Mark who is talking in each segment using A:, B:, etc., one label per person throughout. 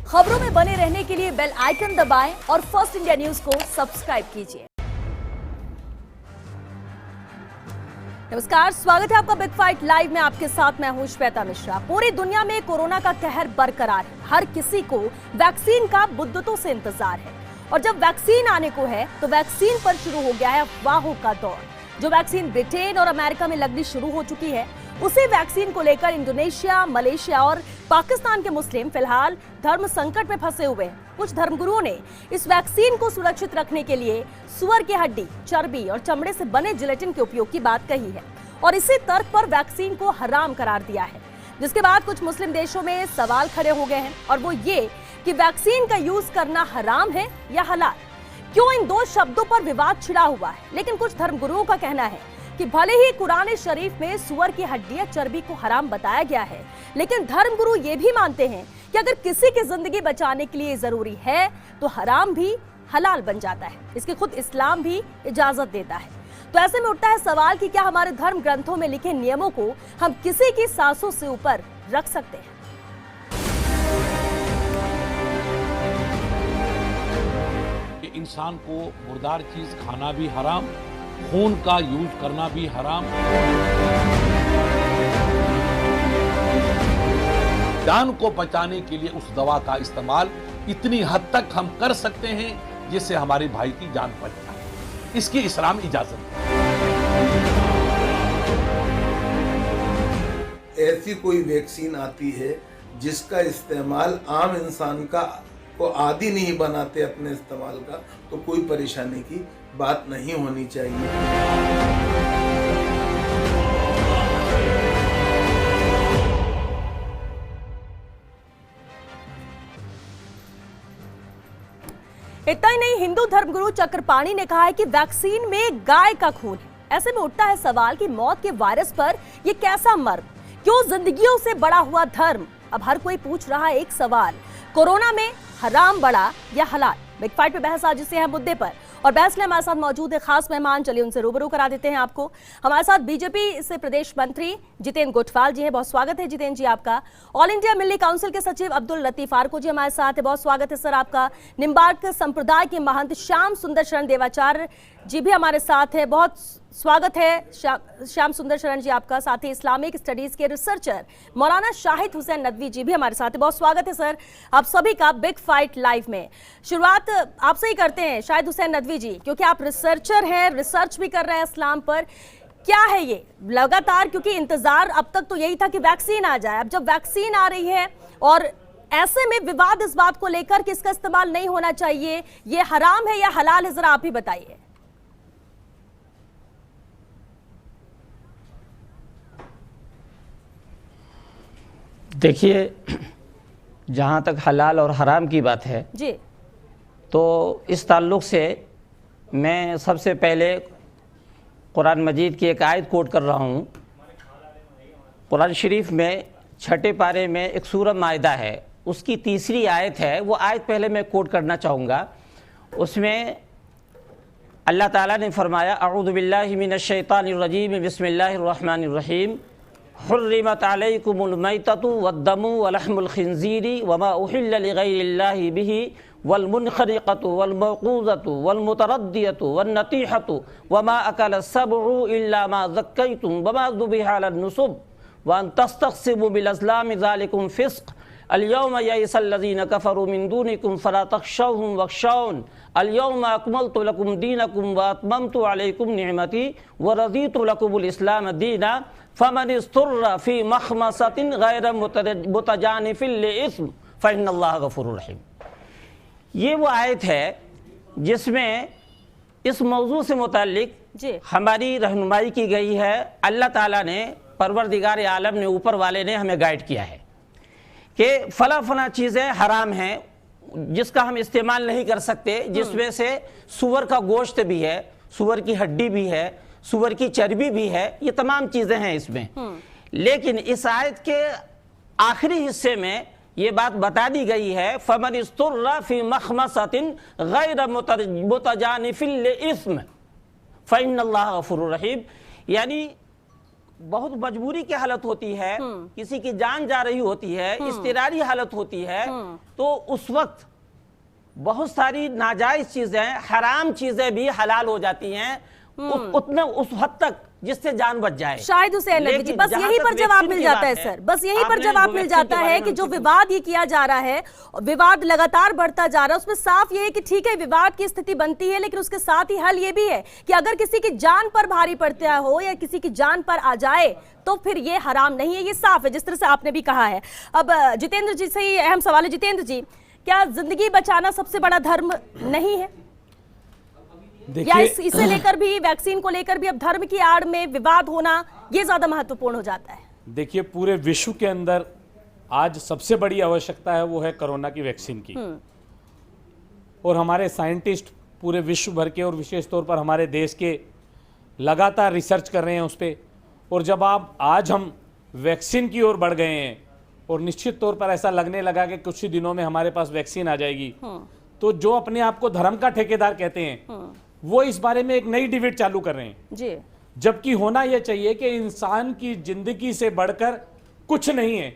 A: खबरों में बने रहने के लिए बेल आइकन दबाएं और फर्स्ट इंडिया न्यूज को सब्सक्राइब कीजिए। नमस्कार, स्वागत है आपका बिग फाइट लाइव में। आपके साथ मैं हूं श्वेता मिश्रा। पूरी दुनिया में कोरोना का कहर बरकरार है। हर किसी को वैक्सीन का मुद्दतों से इंतजार है और जब वैक्सीन आने को है तो वैक्सीन पर शुरू हो गया है अफवाहों का दौर। जो वैक्सीन ब्रिटेन और अमेरिका में लगनी शुरू हो चुकी है, उसी वैक्सीन को लेकर इंडोनेशिया, मलेशिया और पाकिस्तान के मुस्लिम फिलहाल धर्म संकट में फंसे हुए हैं। कुछ धर्मगुरुओं ने इस वैक्सीन को सुरक्षित रखने के लिए सुअर की हड्डी, चर्बी और चमड़े से बने जिलेटिन के उपयोग की बात कही है और इसी तर्क पर वैक्सीन को हराम करार दिया है, जिसके बाद कुछ मुस्लिम देशों में सवाल खड़े हो गए हैं और वो ये कि वैक्सीन का यूज करना हराम है या हलाल। क्यों इन दो शब्दों पर विवाद छिड़ा हुआ है, लेकिन कुछ धर्मगुरुओं का कहना है कि भले ही कुरान शरीफ में सुअर की हड्डी या चर्बी को हराम बताया गया है, लेकिन धर्मगुरु ये भी मानते हैं कि अगर किसी की जिंदगी बचाने के लिए जरूरी है तो हराम भी हलाल बन जाता है। इसकी खुद इस्लाम भी इजाजत देता है। तो ऐसे में उठता है सवाल कि क्या हमारे धर्म ग्रंथों में लिखे नियमों को हम किसी की सांसों से ऊपर रख सकते हैं?
B: इंसान को मुर्दार चीज खाना भी हराम, खून का यूज करना भी हराम। जान को बचाने के लिए उस दवा का इस्तेमाल इतनी हद तक हम कर सकते हैं जिससे हमारे भाई की जान बच जाए। इसकी इस्लाम इजाजत है।
C: ऐसी कोई वैक्सीन आती है जिसका इस्तेमाल आम इंसान को आदी नहीं बनाते अपने इस्तेमाल का, तो कोई परेशानी की बात नहीं होनी चाहिए।
A: इतना ही नहीं, हिंदू धर्मगुरु चक्रपाणी ने कहा है कि वैक्सीन में गाय का खून है। ऐसे में उठता है सवाल कि मौत के वायरस पर यह कैसा मर्म, क्यों जिंदगियों से बड़ा हुआ धर्म? अब हर कोई पूछ रहा है एक सवाल, कोरोना में हराम बड़ा या हलाल? बिग फाइट पे बहस आज इसी है मुद्दे पर और बहस में हमारे साथ मौजूद है खास मेहमान। चलिए उनसे रूबरू करा देते हैं आपको। हमारे साथ बीजेपी से प्रदेश मंत्री जितेंद्र गोठवाल जी हैं, बहुत स्वागत है जितेंद्र जी आपका। ऑल इंडिया मिल्ली काउंसिल के सचिव अब्दुल लतीफ आरको जी हमारे साथ है, बहुत स्वागत है सर आपका। निम्बार्क संप्रदाय के महंत श्याम सुंदर शरण देवाचार्य जी भी हमारे साथ है, बहुत स्वागत है श्याम सुंदर शरण जी आपका। साथ ही इस्लामिक स्टडीज के रिसर्चर मौलाना शाहिद हुसैन नदवी जी भी हमारे साथ है, बहुत स्वागत है सर आप सभी का बिग फाइट लाइव में। शुरुआत आपसे ही करते हैं शाहिद हुसैन नदवी जी, क्योंकि आप रिसर्चर हैं, रिसर्च भी कर रहे हैं इस्लाम पर। क्या है ये लगातार, क्योंकि इंतजार अब तक तो यही था कि वैक्सीन आ जाए, अब जब वैक्सीन आ रही है और ऐसे में विवाद इस बात को लेकर कि इसका इस्तेमाल नहीं होना चाहिए, ये हराम है या हलाल है, जरा आप ही बताइए।
D: देखिए, जहाँ तक हलाल और हराम की बात है
A: जी,
D: तो इस ताल्लुक़ से मैं सबसे पहले कुरान मजीद की एक आयत कोट कर रहा हूँ। कुरान शरीफ में छठे पारे में एक सूरह माइदा है, उसकी तीसरी आयत है, वो आयत पहले मैं कोट करना चाहूँगा। उसमें अल्लाह ताला ने फरमाया, अऊज़ु बिल्लाहि मिनश शैतानिर रजीम, बिस्मिल्लाहिर रहमानिर रहीम, हुर्रिमत अलैकुमुल मैततु वद्दमु वलहमुल खिंज़ीरि वमा उहिल्ल लिगैरिल्लाहि बिही वल्मुनख़निक़तु वल्मौक़ूज़तु वल्मुतरद्दियतु वन्नतीहतु वमा अकल सबउ इल्ला मा ज़क्कैतुम वमा ज़ुबिहा अलन्नुसुब वअन तस्तक़सिमु बिलअज़लामि ज़ालिकुम फ़िस्क़ अल-यौम यइसल्लज़ीना कफ़रू मिन दूनिकुम फला तख़शौहुम वख़शौन अल-यौम अकमलतु लकुम दीनकुम व अतममतु अलैकुम निअमती व रज़ीतु लकुमुल इस्लाम दीना फमन इस्तुर्रा फ़ी मख़मसतिन गैर मुतजानिफ़िन लिइस्म फ़इन्नल्लाह गफ़ूरुर रहीम। ये वो आयत है जिसमें इस मौजू से मुताल्लिक हमारी रहनुमाई की गई है। अल्लाह ताला ने, परवरदिगार आलम ने, ऊपर वाले ने हमें गाइड किया है कि फला चीज़ें हराम हैं जिसका हम इस्तेमाल नहीं कर सकते, जिसमें से सुअर का गोश्त भी है, सुअर की हड्डी भी है, सुअर की चर्बी भी है, ये तमाम चीज़ें हैं इसमें। लेकिन इस आयत के आखिरी हिस्से में ये बात बता दी गई है, फमन इस्तुर्रा फी मखमसतिन गैर मुतजानिफिन लिइस्म फ़इन्नल्लाह गफूरुर रहीम, यानी बहुत मजबूरी की हालत होती है, किसी की जान जा रही होती है, इज़्तिरारी हालत होती है, तो उस वक्त बहुत सारी नाजायज चीजें, हराम चीजें भी हलाल हो जाती हैं उतने उस हद तक जिससे जान बच जाए।
A: शायद हुसैन नकवी जी, बस यही पर जवाब मिल जाता है सर, बस यही पर जवाब मिल जाता है कि जो विवाद ये किया जा रहा है, विवाद लगातार बढ़ता जा रहा है, उसमें साफ ये है कि ठीक है विवाद की स्थिति बनती है, लेकिन उसके साथ ही हल ये भी है कि अगर किसी की जान पर भारी पड़ता हो या किसी की जान पर आ जाए तो फिर ये हराम नहीं है, ये साफ है, जिस तरह से आपने भी कहा है। अब जितेंद्र जी से ही अहम सवाल है। जितेंद्र जी, क्या जिंदगी बचाना सबसे बड़ा धर्म नहीं है? या इसे लेकर भी, वैक्सीन को लेकर भी अब धर्म की आड़ में विवाद होना ये ज्यादा महत्वपूर्ण हो जाता है?
E: देखिए, पूरे विश्व के अंदर आज सबसे बड़ी आवश्यकता है वो है कोरोना की वैक्सीन की, और हमारे साइंटिस्ट पूरे विश्व भर के और विशेष तौर पर हमारे देश के लगातार रिसर्च कर रहे हैं उस पर। और जब आज हम वैक्सीन की ओर बढ़ गए हैं और निश्चित तौर पर ऐसा लगने लगा कि कुछ ही दिनों में हमारे पास वैक्सीन आ जाएगी, तो जो अपने आप को धर्म का ठेकेदार कहते हैं वो इस बारे में एक नई डिबेट चालू कर रहे हैं
A: जी।
E: जबकि होना यह चाहिए कि इंसान की जिंदगी से बढ़कर कुछ नहीं है।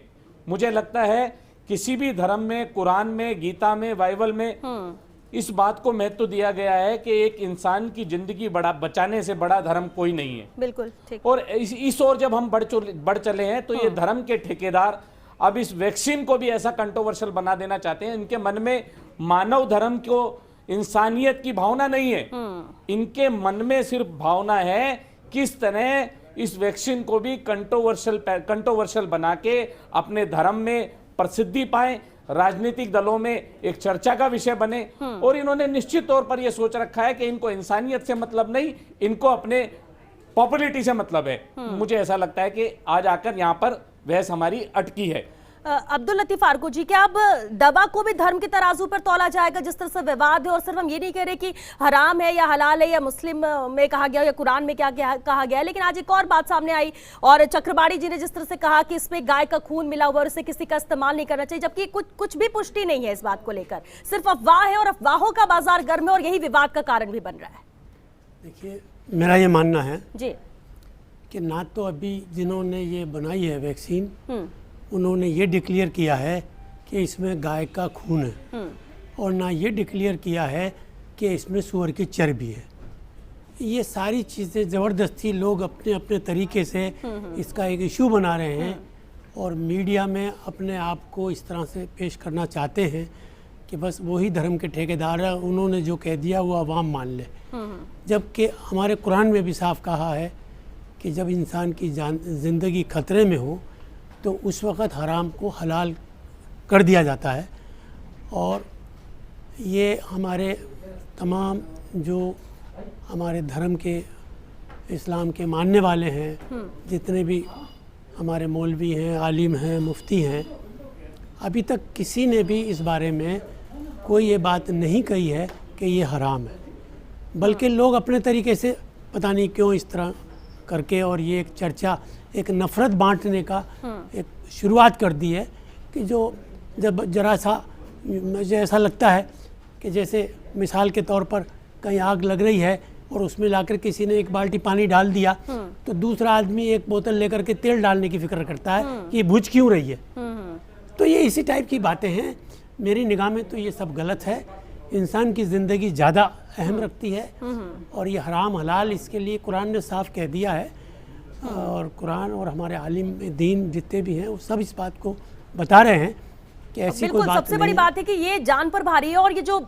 E: मुझे लगता है किसी भी धर्म में, कुरान में, गीता में, बाइबल में इस बात को महत्व दिया गया है कि एक इंसान की जिंदगी बचाने से बड़ा धर्म कोई नहीं है।
A: बिल्कुल ठीक।
E: और इस ओर जब हम बढ़ चले हैं तो ये धर्म के ठेकेदार अब इस वैक्सीन को भी ऐसा कंट्रोवर्शियल बना देना चाहते हैं। इनके मन में मानव धर्म को, इंसानियत की भावना नहीं है, इनके मन में सिर्फ भावना है किस तरह इस वैक्सीन को भी कंट्रोवर्शियल बना के अपने धर्म में प्रसिद्धि पाए, राजनीतिक दलों में एक चर्चा का विषय बने। और इन्होंने निश्चित तौर पर यह सोच रखा है कि इनको इंसानियत से मतलब नहीं, इनको अपने पॉपुलैरिटी से मतलब है। मुझे ऐसा लगता है कि आज आकर यहाँ पर बहस हमारी अटकी है।
A: अब्दुल लतीफ फारूकी जी, क्या अब दवा को भी धर्म के तराजू पर तौला जाएगा जिस तरह से विवाद है? और सिर्फ हम ये नहीं कह रहे कि हराम है या हलाल है या मुस्लिम में कहा गया या कुरान में क्या कहा गया है, लेकिन आज एक और बात सामने आई और चक्रबाड़ी जी ने जिस तरह से कहा कि इसमें गाय का खून मिला हुआ और इसे किसी का इस्तेमाल नहीं करना चाहिए, जबकि कुछ भी पुष्टि नहीं है इस बात को लेकर, सिर्फ अफवाह है और अफवाहों का बाजार गर्म है और यही विवाद का कारण भी बन रहा है।
F: देखिए, मेरा ये मानना है
A: जी
F: कि ना तो अभी जिन्होंने ये बनाई है वैक्सीन उन्होंने ये डिक्लेयर किया है कि इसमें गाय का खून है, और ना ये डिक्लेयर किया है कि इसमें सूअर की चर्बी है। ये सारी चीज़ें ज़बरदस्ती लोग अपने अपने तरीके से इसका एक इशू बना रहे हैं और मीडिया में अपने आप को इस तरह से पेश करना चाहते हैं कि बस वही धर्म के ठेकेदार है, उन्होंने जो कह दिया वो अवाम मान ले। जबकि हमारे कुरान में भी साफ कहा है कि जब इंसान की ज़िंदगी खतरे में हो तो उस वक़्त हराम को हलाल कर दिया जाता है। और ये हमारे तमाम जो हमारे धर्म के, इस्लाम के मानने वाले हैं, जितने भी हमारे मौलवी हैं, आलिम हैं, मुफ्ती हैं, अभी तक किसी ने भी इस बारे में कोई ये बात नहीं कही है कि ये हराम है। बल्कि लोग अपने तरीके से पता नहीं क्यों इस तरह करके और ये एक चर्चा, एक नफ़रत बांटने का एक शुरुआत कर दी है कि जो जब जरा सा मुझे ऐसा लगता है कि जैसे मिसाल के तौर पर कहीं आग लग रही है और उसमें लाकर किसी ने एक बाल्टी पानी डाल दिया तो दूसरा आदमी एक बोतल लेकर के तेल डालने की फिक्र करता है कि ये बुझ क्यों रही है। तो ये इसी टाइप की बातें हैं। मेरी निगाह में तो ये सब गलत है। इंसान की ज़िंदगी ज़्यादा अहम रखती है और ये हराम हलाल इसके लिए कुरान ने साफ कह दिया है। और कुरान और हमारे आलिम दीन जितने भी हैं वो सब इस बात को बता रहे हैं कि ऐसी कोई बात
A: सबसे बड़ी बात है कि ये जान पर भारी है और ये जो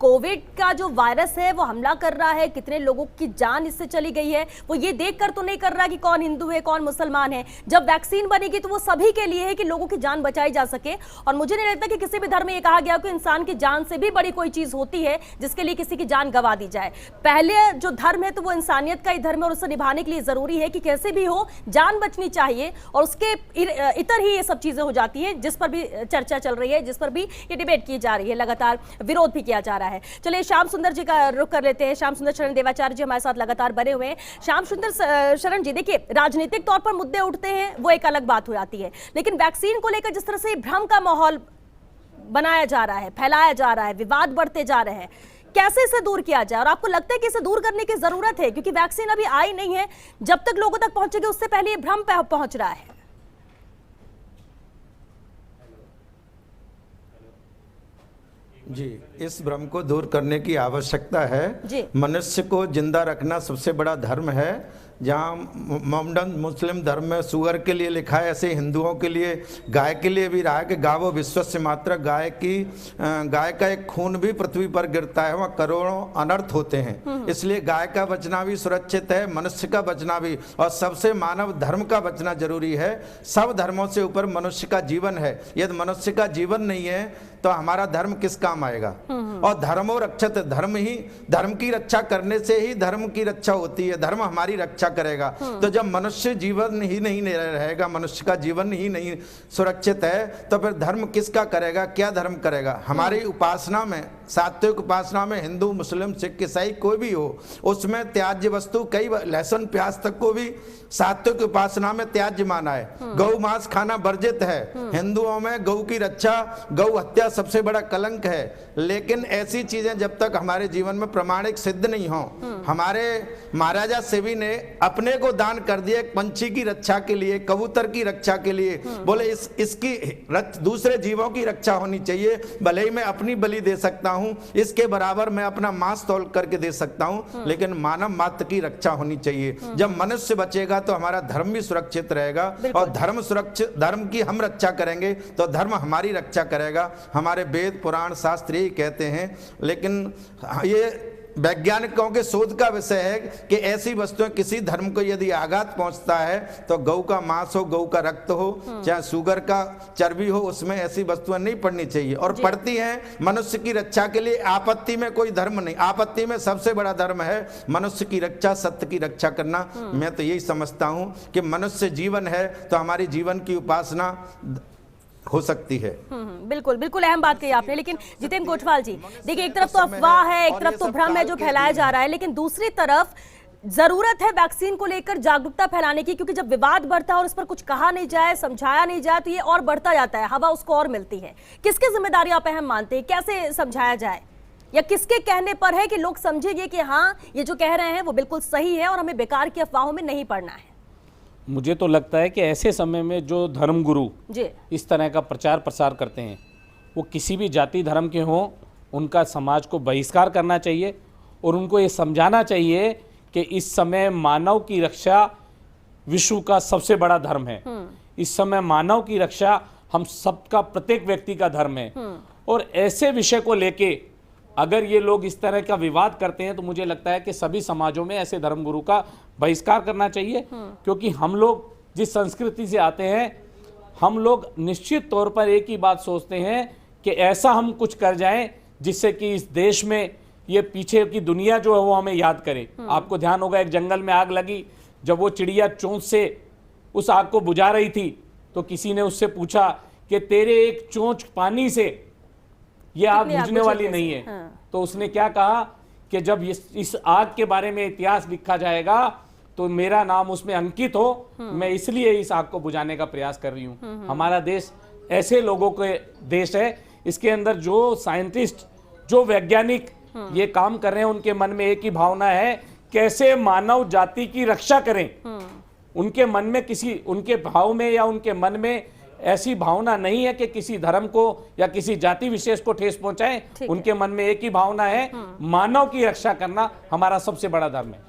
A: कोविड का जो वायरस है वो हमला कर रहा है, कितने लोगों की जान इससे चली गई है, वो ये देखकर तो नहीं कर रहा कि कौन हिंदू है कौन मुसलमान है। जब वैक्सीन बनेगी तो वो सभी के लिए है कि लोगों की जान बचाई जा सके। और मुझे नहीं लगता कि किसी भी धर्म में ये कहा गया कि इंसान की जान से भी बड़ी कोई चीज होती है जिसके लिए किसी की जान गंवा दी जाए। पहले जो धर्म है तो वो इंसानियत का ही धर्म है और उसे निभाने के लिए जरूरी है कि कैसे भी हो जान बचनी चाहिए और उसके इतर ही ये सब चीजें हो जाती है जिस पर भी चर्चा चल रही है, जिस पर भी ये डिबेट की जा रही है, लगातार विरोध भी किया जा रहा है। चलिए श्याम सुंदर जी का रुख कर लेते हैं। श्याम सुंदर शरण देवाचार्य जी हमारे साथ लगातार बने हुए हैं। श्याम सुंदर शरण जी, देखिए राजनीतिक तौर पर मुद्दे उठते हैं वो एक अलग बात हो जाती है, लेकिन वैक्सीन को लेकर जिस तरह से भ्रम का माहौल बनाया जा रहा है, फैलाया जा रहा है, विवाद बढ़ते जा रहे हैं, कैसे इसे दूर किया जाए, और आपको लगता है कि इसे दूर करने की जरूरत है क्योंकि वैक्सीन अभी आई नहीं है, जब तक लोगों तक पहुंचेगी उससे पहले ये भ्रम पहुंच रहा है?
G: जी, इस भ्रम को दूर करने की आवश्यकता है।
A: जी।
G: मनुष्य को जिंदा रखना सबसे बड़ा धर्म है। जहाँ मोहम्मदन मुस्लिम धर्म में सुअर के लिए लिखा है, ऐसे हिंदुओं के लिए गाय के लिए भी रहा है कि गावो विश्वस्य मात्र, गाय का एक खून भी पृथ्वी पर गिरता है, वहाँ करोड़ों अनर्थ होते हैं। इसलिए गाय का बचना भी सुरक्षित है, मनुष्य का बचना भी, और सबसे मानव धर्म का बचना जरूरी है। सब धर्मों से ऊपर मनुष्य का जीवन है। यदि मनुष्य का जीवन नहीं है तो हमारा धर्म किस काम आएगा? और धर्मो रक्षत, धर्म की रक्षा करने से ही धर्म की रक्षा होती है। धर्म हमारी रक्षा करेगा। तो जब मनुष्य जीवन ही नहीं रहेगा, मनुष्य का जीवन ही नहीं सुरक्षित है, तो फिर धर्म किसका करेगा? क्या धर्म करेगा? हमारी उपासना में, सात्विक उपासना में, हिंदू मुस्लिम सिख ईसाई कोई भी हो, उसमें त्याज्य वस्तु कई लहसुन प्याज तक को भी सात्विक उपासना में त्याज्य माना है। गौ मांस खाना वर्जित है। हिंदुओं में गौ की रक्षा, गौ हत्या सबसे बड़ा कलंक है। लेकिन ऐसी चीजें जब तक हमारे जीवन में प्रमाणिक सिद्ध नहीं हो, हमारे महाराजा शिवी ने अपने को दान कर दिया एक पंछी की रक्षा के लिए, कबूतर की रक्षा के लिए। बोले इसकी दूसरे जीवों की रक्षा होनी चाहिए। भले ही मैं अपनी बलि दे सकता हूं, इसके बराबर मैं अपना मांस तोल करके दे सकता हूं, लेकिन मानव मात्र की रक्षा होनी चाहिए। जब मनुष्य बचेगा तो हमारा धर्म भी सुरक्षित रहेगा, और धर्म की हम रक्षा करेंगे तो धर्म हमारी रक्षा करेगा। हमारे वेद पुराण शास्त्र यही कहते हैं। लेकिन ये वैज्ञानिकों के शोध का विषय है कि ऐसी वस्तुएं, किसी धर्म को यदि आघात पहुंचता है तो गौ का मांस हो, गौ का रक्त हो, चाहे शुगर का चर्बी हो, उसमें ऐसी वस्तुएं नहीं पड़नी चाहिए। और पड़ती हैं मनुष्य की रक्षा के लिए। आपत्ति में कोई धर्म नहीं, आपत्ति में सबसे बड़ा धर्म है मनुष्य की रक्षा, सत्य की रक्षा करना। मैं तो यही समझता हूं कि मनुष्य जीवन है तो हमारी जीवन की उपासना हो सकती है।
A: बिल्कुल बिल्कुल अहम बात कही आपने। लेकिन जितेंद्र कोटवाल जी, देखिए, एक तरफ तो अफवाह है, एक तरफ तो भ्रम है जो फैलाया जा रहा है, लेकिन दूसरी तरफ जरूरत है वैक्सीन को लेकर जागरूकता फैलाने की, क्योंकि जब विवाद बढ़ता है और इस पर कुछ कहा नहीं जाए, समझाया नहीं जाए, तो ये और बढ़ता जाता है, हवा उसको और मिलती है। किसकी जिम्मेदारी आप अहम मानते हैं? कैसे समझाया जाए, या किसके कहने पर है कि लोग समझेंगे कि हाँ, ये जो कह रहे हैं वो बिल्कुल सही है और हमें बेकार की अफवाहों में नहीं पड़ना है?
E: मुझे तो लगता है कि ऐसे समय में जो धर्मगुरु इस तरह का प्रचार प्रसार करते हैं, वो किसी भी जाति धर्म के हों, उनका समाज को बहिष्कार करना चाहिए और उनको ये समझाना चाहिए कि इस समय मानव की रक्षा विश्व का सबसे बड़ा धर्म है। इस समय मानव की रक्षा हम सबका, प्रत्येक व्यक्ति का धर्म है। और ऐसे विषय को लेके अगर ये लोग इस तरह का विवाद करते हैं तो मुझे लगता है कि सभी समाजों में ऐसे धर्मगुरु का बहिष्कार करना चाहिए। क्योंकि हम लोग जिस संस्कृति से आते हैं, हम लोग निश्चित तौर पर एक ही बात सोचते हैं कि ऐसा हम कुछ कर जाएं जिससे कि इस देश में ये पीछे की दुनिया जो है वो हमें याद करे। आपको ध्यान होगा, एक जंगल में आग लगी, जब वो चिड़िया चोंच से उस आग को बुझा रही थी तो किसी ने उससे पूछा कि तेरे एक चोंच पानी से ये आग बुझने वाली नहीं है। तो उसने क्या कहा कि जब इस आग के बारे में इतिहास लिखा जाएगा तो मेरा नाम उसमें अंकित हो, मैं इसलिए इस आग को बुझाने का प्रयास कर रही हूँ। हमारा देश ऐसे लोगों के देश है। इसके अंदर जो साइंटिस्ट, जो वैज्ञानिक ये काम कर रहे हैं, उनके मन में एक ही भावना है, कैसे मानव जाति की रक्षा करें। उनके मन में उनके भाव में या उनके मन में ऐसी भावना नहीं है कि किसी धर्म को या किसी जाति विशेष को ठेस पहुंचाएं। उनके मन में एक ही भावना है, मानव की रक्षा करना हमारा सबसे बड़ा धर्म है।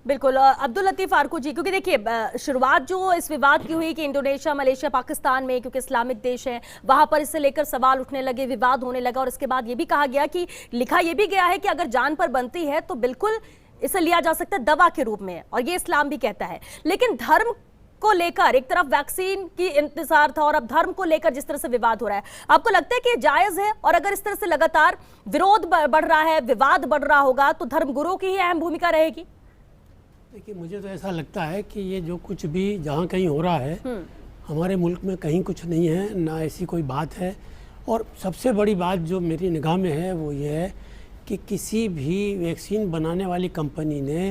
A: बिल्कुल। अब्दुल लतीफ फारूकी जी, क्योंकि देखिए, शुरुआत जो इस विवाद की हुई कि इंडोनेशिया, मलेशिया, पाकिस्तान में, क्योंकि इस्लामिक देश है, वहां पर इससे लेकर सवाल उठने लगे, विवाद होने लगा, और इसके बाद ये भी कहा गया कि, लिखा ये भी गया है कि अगर जान पर बनती है तो बिल्कुल इसे लिया जा सकता है दवा के रूप में, और ये इस्लाम भी कहता है। लेकिन धर्म को लेकर एक तरफ वैक्सीन की इंतजार था और अब धर्म को लेकर जिस तरह से विवाद हो रहा है, आपको लगता है कि जायज है? और अगर इस तरह से लगातार विरोध बढ़ रहा है, विवाद बढ़ रहा होगा, तो धर्मगुरुओं की ही अहम भूमिका रहेगी?
F: देखिए, मुझे तो ऐसा लगता है कि ये जो कुछ भी जहाँ कहीं हो रहा है, हमारे मुल्क में कहीं कुछ नहीं है, ना ऐसी कोई बात है। और सबसे बड़ी बात जो मेरी निगाह में है वो ये है कि किसी भी वैक्सीन बनाने वाली कंपनी ने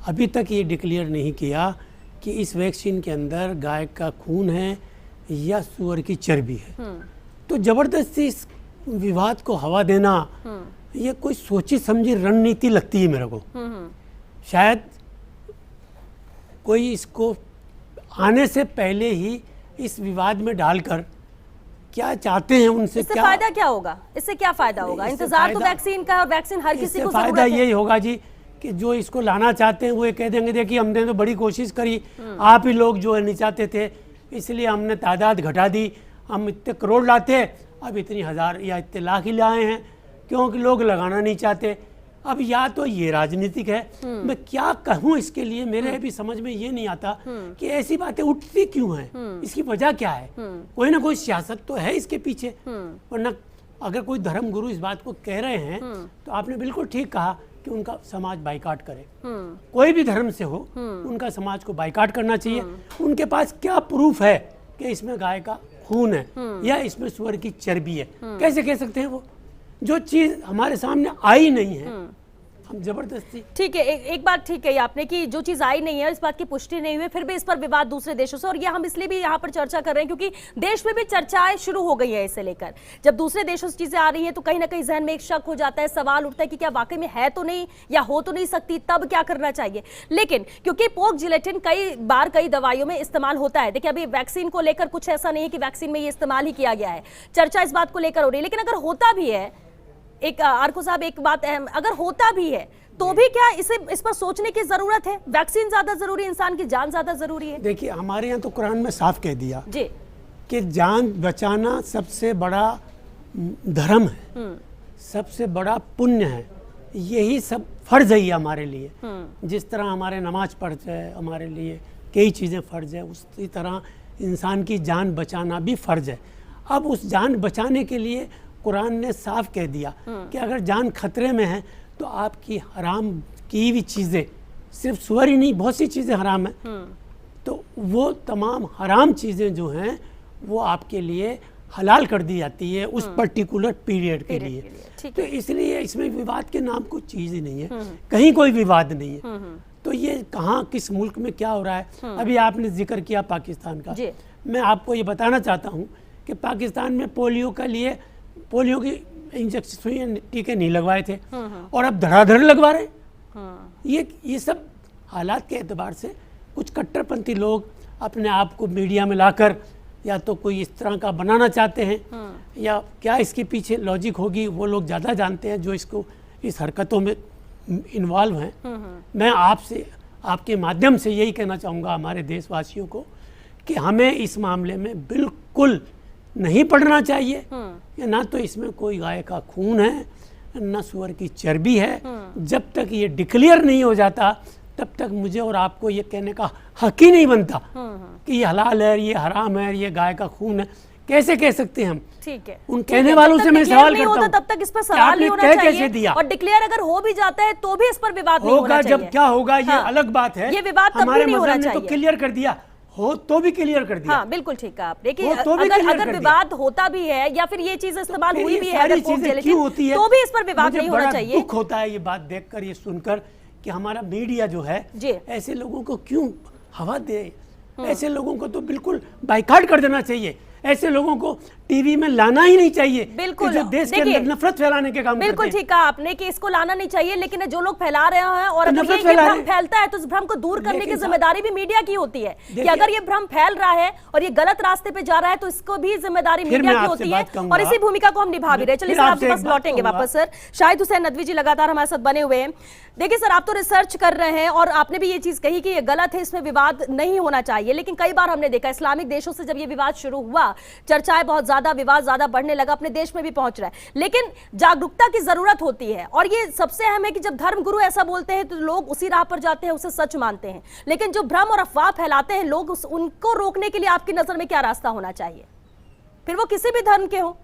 F: अभी तक ये डिक्लेयर नहीं किया कि इस वैक्सीन के अंदर गाय का खून है या सूअर की चर्बी है। तो ज़बरदस्ती इस विवाद को हवा देना ये कोई सोची समझी रणनीति लगती है मेरे को। शायद कोई इसको आने से पहले ही इस विवाद में डालकर क्या चाहते हैं उनसे,
A: इससे
F: क्या
A: फायदा क्या होगा? इससे क्या फायदा होगा?
F: इससे
A: इंतजार तो
F: फायदा-
A: वैक्सीन का है और वैक्सीन हर किसी
F: इससे
A: को
F: फायदा
A: जरूरत है।
F: यही होगा जी कि जो इसको लाना चाहते हैं वो ये कह देंगे देखिए हमने तो बड़ी कोशिश करी, आप ही लोग जो है नहीं चाहते थे, इसलिए हमने तादाद घटा दी, हम इतने करोड़ लाते अब इतनी हज़ार या इतने लाख ही लाए हैं क्योंकि लोग लगाना नहीं चाहते। अब या तो ये राजनीतिक है, मैं क्या कहूँ इसके लिए, मेरे भी समझ में ये नहीं आता कि ऐसी बातें उठती क्यों हैं, इसकी वजह क्या है। कोई ना कोई सियासत तो है इसके पीछे, वरना अगर कोई धर्म गुरु इस बात को कह रहे हैं तो आपने बिल्कुल ठीक कहा कि उनका समाज बाइकाट करे। कोई भी धर्म से हो उनका समाज को बाइकाट करना चाहिए। उनके पास क्या प्रूफ है कि इसमें गाय का खून है या इसमें सुअर की चर्बी है? कैसे कह सकते हैं वो? जो चीज हमारे सामने आई नहीं है हम जबरदस्ती।
A: ठीक है, एक बात ठीक है आपने कि जो चीज आई नहीं है, इस बात की पुष्टि नहीं हुई, फिर भी इस पर विवाद दूसरे देशों से, और ये हम इसलिए भी यहाँ पर चर्चा कर रहे हैं क्योंकि देश में भी चर्चाएं शुरू हो गई है इसे लेकर। जब दूसरे देशों से चीजें आ रही हैं तो कहीं ना कहीं जहन में एक शक हो जाता है, सवाल उठता है कि क्या वाकई में है तो नहीं या हो तो नहीं सकती, तब क्या करना चाहिए। लेकिन क्योंकि पोर्क जिलेटिन कई बार कई दवाइयों में इस्तेमाल होता है, देखिए अभी वैक्सीन को लेकर कुछ ऐसा नहीं है कि वैक्सीन में ये इस्तेमाल ही किया गया है, चर्चा इस बात को लेकर हो रही है। लेकिन अगर होता भी है, एक आर्को साहब एक बात अहम, अगर होता भी है तो भी क्या इस पर सोचने की जरूरत है? वैक्सीन ज्यादा जरूरी, इंसान की जान ज्यादा जरूरी है?
F: देखिए हमारे यहाँ तो कुरान में साफ कह दिया
A: जी
F: कि जान बचाना सबसे बड़ा धर्म है, सबसे बड़ा पुण्य है, यही सब फर्ज है ये हमारे लिए। जिस तरह हमारे नमाज फर्ज है, हमारे लिए कई चीज़ें फर्ज है, उसी तरह इंसान की जान बचाना भी फर्ज है। अब उस जान बचाने के लिए कुरान ने साफ कह दिया कि अगर जान खतरे में है तो आपकी हराम की भी चीज़ें, सिर्फ सुअर ही नहीं बहुत सी चीज़ें हराम है, तो वो तमाम हराम चीज़ें जो हैं वो आपके लिए हलाल कर दी जाती है उस पर्टिकुलर पीरियड के लिए।
A: ठीक
F: तो इसलिए इसमें विवाद के नाम कोई चीज़ ही नहीं है, कहीं कोई विवाद नहीं है। तो ये कहाँ किस मुल्क में क्या हो रहा है, अभी आपने जिक्र किया पाकिस्तान का, मैं आपको ये बताना चाहता हूँ कि पाकिस्तान में पोलियो की इंजेक्शन सुई टीके नहीं लगवाए थे और अब धड़ाधड़ लगवा रहे हैं। ये सब हालात के एतबार से कुछ कट्टरपंथी लोग अपने आप को मीडिया में लाकर या तो कोई इस तरह का बनाना चाहते हैं या क्या इसके पीछे लॉजिक होगी वो लोग ज़्यादा जानते हैं जो इसको इस हरकतों में इन्वॉल्व हैं। मैं आपसे आपके माध्यम से यही कहना चाहूँगा हमारे देशवासियों को कि हमें इस मामले में बिल्कुल नहीं पढ़ना चाहिए। या ना तो इसमें कोई गाय का खून है न सुअर की चर्बी है। जब तक ये डिक्लेयर नहीं हो जाता तब तक मुझे और आपको ये कहने का हक ही नहीं बनता कि ये हलाल है, ये हराम है, ये गाय का खून है। कैसे कह सकते हैं हम?
A: ठीक है,
F: उन कहने वालों से मैं सवाल करता हूं
A: तब तक इस पर सवाल नहीं होना चाहिए।
F: कैसे दिया?
A: और डिक्लेयर अगर हो भी जाता है तो भी इस पर विवाद नहीं होना चाहिए।
F: जब क्या होगा ये अलग बात है।
A: ये विवाद तब
F: हमारे
A: भी नहीं होना
F: मजहब ने तो
A: चाहिए।
F: क्लियर कर दिया, हो तो भी क्लियर कर दिया।
A: हाँ बिल्कुल ठीक है आप। देखिए
F: तो भी clear
A: अगर
F: कर
A: विवाद होता भी है या फिर ये चीज इस्तेमाल हुई भी है
F: सारी
A: अगर पोर्क
F: चीजें
A: जिलेटिन,
F: क्यों होती है
A: तो भी इस पर विवाद
F: मुझे
A: नहीं होना
F: बड़ा
A: चाहिए।
F: दुख होता है ये बात देखकर, ये सुनकर कि हमारा मीडिया जो है ऐसे लोगों को क्यों हवा दे। ऐसे लोगों को तो बिल्कुल बाइकाट कर देना चाहिए। ऐसे लोगों को टीवी में लाना ही नहीं चाहिए।
A: बिल्कुल,
F: जो देश के अंदर नफरत फैलाने के काम
A: बिल्कुल
F: करते हैं।
A: ठीक कहा आपने कि इसको लाना नहीं चाहिए, लेकिन जो लोग फैला रहे हैं और अगर
F: नफरत
A: ये
F: फैला
A: भ्रम
F: रहे हैं।
A: फैलता है तो इस भ्रम को दूर करने की
F: लेकिन
A: जिम्मेदारी भी मीडिया की होती है कि
F: देखिए-
A: अगर ये भ्रम फैल रहा है और ये गलत रास्ते पे जा रहा है तो इसको भी जिम्मेदारी
F: फिर
A: मीडिया
F: मैं
A: की
F: आपसे
A: होती है
F: बात कहूंगा।
A: और इसी भूमिका को हम निभा भी रहे। चलिए
F: फिर
A: सर
F: आपसे
A: आपके
F: एक
A: पास
F: बात
A: लौटेंगे
F: कहूंगा।
A: वापस। सर शाहिद हुसैन नदवी जी लगातार हमारे साथ बने हुए हैं। देखिए सर, आप तो रिसर्च कर रहे हैं और आपने भी ये चीज कही कि ये गलत है, इसमें विवाद नहीं होना चाहिए, लेकिन कई बार हमने देखा इस्लामिक देशों से जब ये विवाद शुरू हुआ, चर्चाएं बहुत ज्यादा, विवाद ज्यादा बढ़ने लगा, अपने देश में भी पहुंच रहा है। लेकिन जागरूकता की जरूरत होती है और ये सबसे अहम है कि जब धर्मगुरु ऐसा बोलते हैं तो लोग उसी राह पर जाते हैं, उसे सच मानते हैं। लेकिन जो भ्रम और अफवाह फैलाते हैं लोग, उनको रोकने के लिए आपकी नजर में क्या रास्ता होना चाहिए, फिर वो किसी भी धर्म के हो?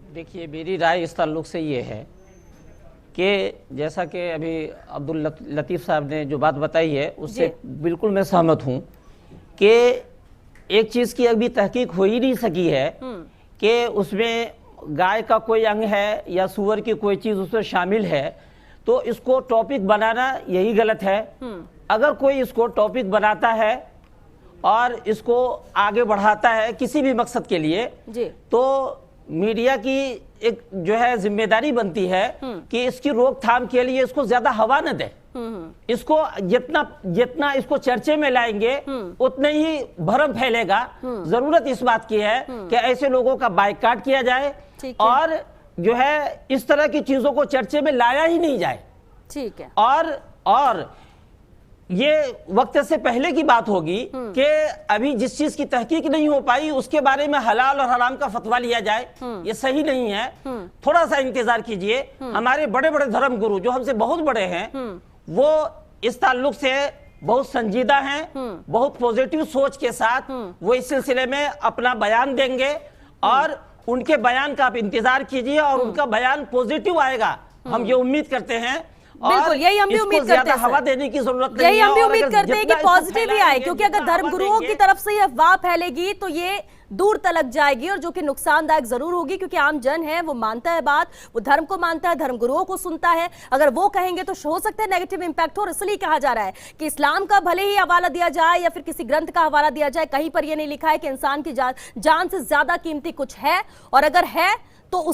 D: देखिए, मेरी राय इस ताल्लुक से ये है कि जैसा कि अभी अब्दुल लतीफ़ साहब ने जो बात बताई है उससे बिल्कुल मैं सहमत हूँ कि एक चीज़ की अभी तहकीक हो ही नहीं सकी है कि उसमें गाय का कोई अंग है या सूअर की कोई चीज़ उसमें शामिल है, तो इसको टॉपिक बनाना यही गलत है। अगर कोई इसको टॉपिक बनाता है और इसको आगे बढ़ाता है किसी भी मकसद के लिए,
A: जी।
D: तो मीडिया की एक जो है जिम्मेदारी बनती है कि इसकी रोकथाम के लिए इसको ज्यादा हवा न दे। इसको जितना इसको चर्चे में लाएंगे उतने ही भ्रम फैलेगा। जरूरत इस बात की है कि ऐसे लोगों का बाइकाट किया जाए और जो है इस तरह की चीजों को चर्चे में लाया ही नहीं जाए।
A: ठीक है।
D: और ये वक्त से पहले की बात होगी कि अभी जिस चीज की तहकीक नहीं हो पाई उसके बारे में हलाल और हराम का फतवा लिया जाए, ये सही नहीं है। थोड़ा सा इंतजार कीजिए। हमारे बड़े बड़े धर्म गुरु जो हमसे बहुत बड़े हैं वो इस ताल्लुक से बहुत संजीदा हैं, बहुत पॉजिटिव सोच के साथ वो इस सिलसिले में अपना बयान देंगे और उनके बयान का आप इंतजार कीजिए और उनका बयान पॉजिटिव आएगा, हम ये उम्मीद करते हैं।
A: बिल्कुल, यही हम भी उम्मीद करते हैं।
D: हवा देने की जरूरत नहीं है।
A: यही हम भी उम्मीद करते हैं कि पॉजिटिव ही आए, क्योंकि अगर धर्मगुरुओं की तरफ से ये अफवाह फैलेगी तो ये दूर तलक जाएगी और जो कि नुकसानदायक जरूर होगी, क्योंकि आम जन है वो मानता है बात, वो धर्म को मानता है, धर्मगुरुओं को सुनता है। अगर वो कहेंगे तो हो सकता है नेगेटिव इंपैक्ट हो। और इसलिए कहा जा रहा है कि इस्लाम का भले ही हवाला दिया जाए या फिर किसी ग्रंथ का हवाला दिया जाए, कहीं पर यह नहीं लिखा है कि इंसान की जान से ज्यादा कीमती कुछ है, और अगर है तो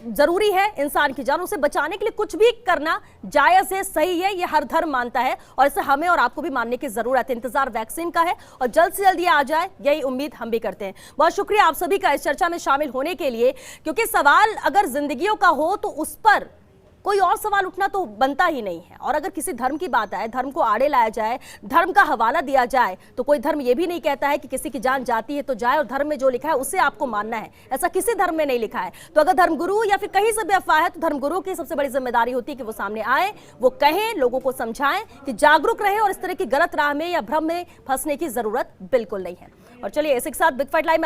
A: जरूरी है इंसान की जान, उसे बचाने के लिए कुछ भी करना जायज है, सही है, ये हर धर्म मानता है और इसे हमें और आपको भी मानने की जरूरत है। इंतजार वैक्सीन का है और जल्द से जल्द ये आ जाए, यही उम्मीद हम भी करते हैं। बहुत शुक्रिया आप सभी का इस चर्चा में शामिल होने के लिए, क्योंकि सवाल अगर जिंदगियों का हो तो उस पर कोई और सवाल उठना तो बनता ही नहीं है। और अगर किसी धर्म की बात आए, धर्म को आड़े लाया जाए, धर्म का हवाला दिया जाए, तो कोई धर्म ये भी नहीं कहता है कि किसी की जान जाती है तो जाए और धर्म में जो लिखा है उसे आपको मानना है, ऐसा किसी धर्म में नहीं लिखा है। तो अगर धर्मगुरु या फिर कहीं से भी अफवाह है तो धर्मगुरु की सबसे बड़ी जिम्मेदारी होती है कि वो सामने आए, वो कहें, लोगों को समझाएं कि जागरूक रहे और इस तरह की गलत राह में या भ्रम में फंसने की जरूरत बिल्कुल नहीं है। और चलिए इसी के साथ बिग फाइट लाइव